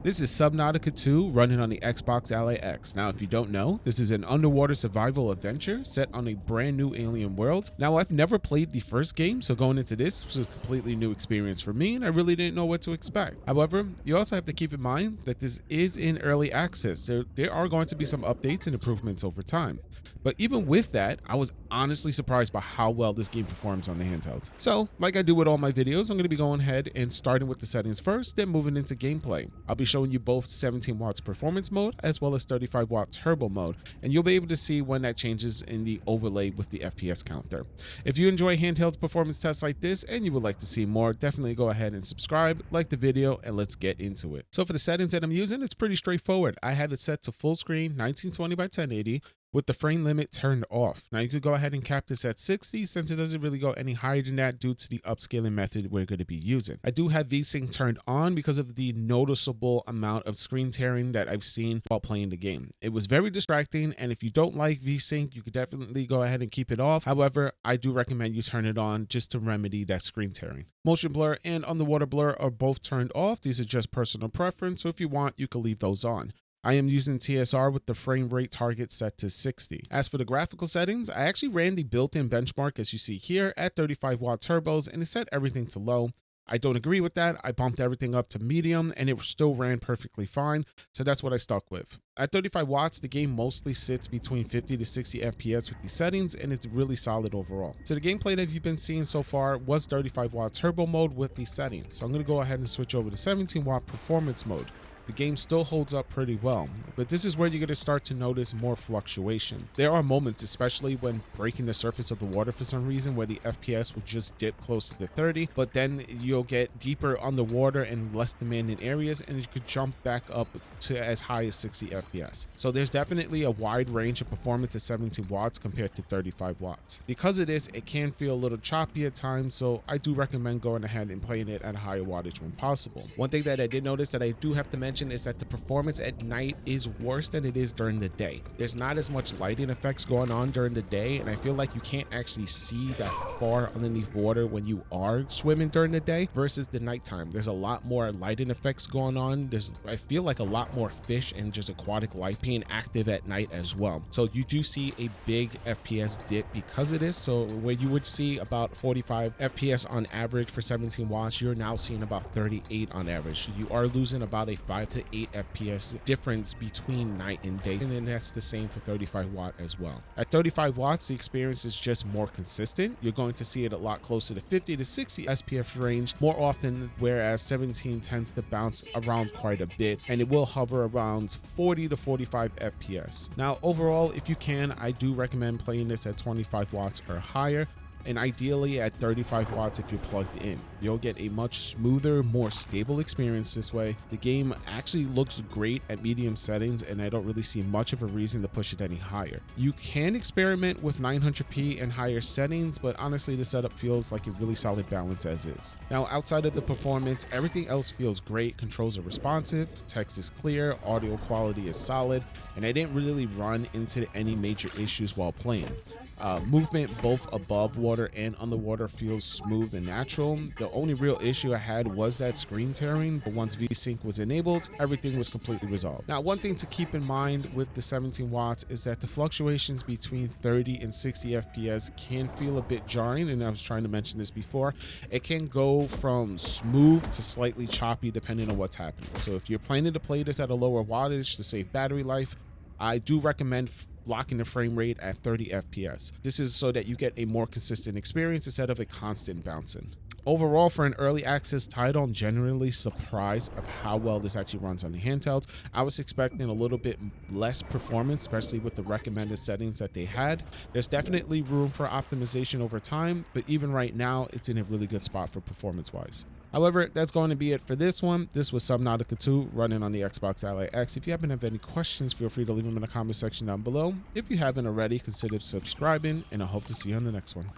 This is Subnautica 2 running on the Xbox Ally X. Now, if you don't know, this is an underwater survival adventure set on a brand new alien world. Now, I've never played the first game, so going into this was a completely new experience for me, and I really didn't know what to expect. However, you also have to keep in mind that this is in early access. There are going to be some updates and improvements over time. But even with that, I was honestly surprised by how well this game performs on the handheld. So, like I do with all my videos, I'm going to be going ahead and starting with the settings first, then moving into gameplay. I'll be showing you both 17 watts performance mode as well as 35 watt turbo mode, and you'll be able to see when that changes in the overlay with the FPS counter. If you enjoy handheld performance tests like this and you would like to see more, definitely go ahead and subscribe, like the video, and let's get into it. So for the settings that I'm using, it's pretty straightforward. I have it set to full screen 1920 by 1080 with the frame limit turned off. Now you could go ahead and cap this at 60 since it doesn't really go any higher than that due to the upscaling method we're going to be using. I do have VSync turned on because of the noticeable amount of screen tearing that I've seen while playing the game. It was very distracting, and if you don't like VSync, you could definitely go ahead and keep it off. However, I do recommend you turn it on just to remedy that screen tearing. Motion blur and underwater blur are both turned off. These are just personal preference, so if you want, you can leave those on. I am using TSR with the frame rate target set to 60. As for the graphical settings, I actually ran the built-in benchmark as you see here at 35 watt turbos and it set everything to low. I don't agree with that. I bumped everything up to medium and it still ran perfectly fine, so that's what I stuck with. At 35 watts, the game mostly sits between 50 to 60 FPS with these settings, and it's really solid overall. So the gameplay that you've been seeing so far was 35 watt turbo mode with these settings. So I'm going to go ahead and switch over to 17 watt performance mode. The game still holds up pretty well, but this is where you're going to start to notice more fluctuation. There are moments, especially when breaking the surface of the water for some reason, where the FPS will just dip closer to 30, but then you'll get deeper underwater and less demanding areas, and you could jump back up to as high as 60 FPS. So there's definitely a wide range of performance at 17 watts compared to 35 watts. Because of this, it can feel a little choppy at times, so I do recommend going ahead and playing it at a higher wattage when possible. One thing that I did notice that I do have to mention is that the performance at night is worse than it is during the day. There's not as much lighting effects going on during the day, and I feel like you can't actually see that far underneath water when you are swimming during the day versus the nighttime. There's a lot more lighting effects going on. I feel like a lot more fish and just aquatic life being active at night as well. So you do see a big FPS dip because of this. So where you would see about 45 FPS on average for 17 watts, you're now seeing about 38 on average. So you are losing about a 5 to 8 FPS difference between night and day, and then that's the same for 35 watt as well. At 35 watts, the experience is just more consistent. You're going to see it a lot closer to 50 to 60 FPS range more often, whereas 17 tends to bounce around quite a bit, and it will hover around 40 to 45 FPS. Now, overall, if you can, I do recommend playing this at 25 watts or higher, and ideally at 35 watts if you're plugged in. You'll get a much smoother, more stable experience this way. The game actually looks great at medium settings, and I don't really see much of a reason to push it any higher. You can experiment with 900p and higher settings, but honestly the setup feels like a really solid balance as is. Now, outside of the performance, everything else feels great. Controls are responsive, text is clear, audio quality is solid, and I didn't really run into any major issues while playing. Movement both above water and underwater feels smooth and natural. The only real issue I had was that screen tearing, but once VSync was enabled, everything was completely resolved. Now, one thing to keep in mind with the 17 watts is that the fluctuations between 30 and 60 FPS can feel a bit jarring, and I was trying to mention this before. It can go from smooth to slightly choppy depending on what's happening. So if you're planning to play this at a lower wattage to save battery life, I do recommend locking the frame rate at 30 FPS. This is so that you get a more consistent experience instead of a constant bouncing. Overall, for an early access title, I'm generally surprised of how well this actually runs on the handheld. I was expecting a little bit less performance, especially with the recommended settings that they had. There's definitely room for optimization over time, but even right now, it's in a really good spot for performance-wise. However, that's going to be it for this one. This was Subnautica 2 running on the Xbox Ally X. If you happen to have any questions, feel free to leave them in the comment section down below. If you haven't already, consider subscribing, and I hope to see you on the next one.